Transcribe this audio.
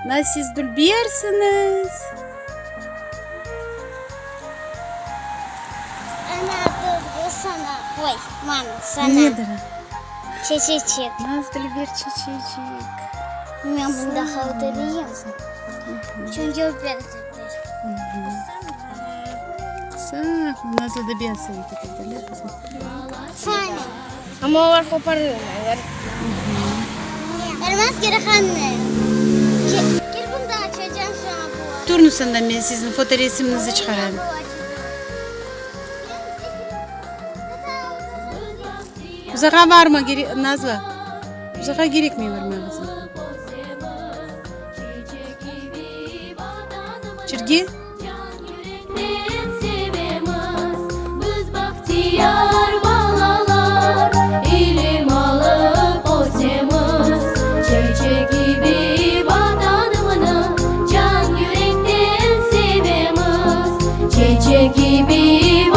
Nasıl siz dülbiyersiniz? Ana dur sana. Oy mama sana. Nedir? Çiçek. Nasıl dülbiyer çiçecik? Ben bunda hatırlayayım. Çünkü o biraz Sağ, nasıl da bir asayı tutuyorlar. Sana. Ama o var koparıyorum. Vermez gerek anne. Gel bunu da açacağım sonra bu. Durun senden ben sizin foto resminizi çıkarayım. Uzağa var mı Nazlı? Uzağa gerekmiyor vermeye kızım. Çirgi? Yar balalar, ilim alıp o temiz çiçek gibi vatanımını can yürekten sevemiz çiçek gibi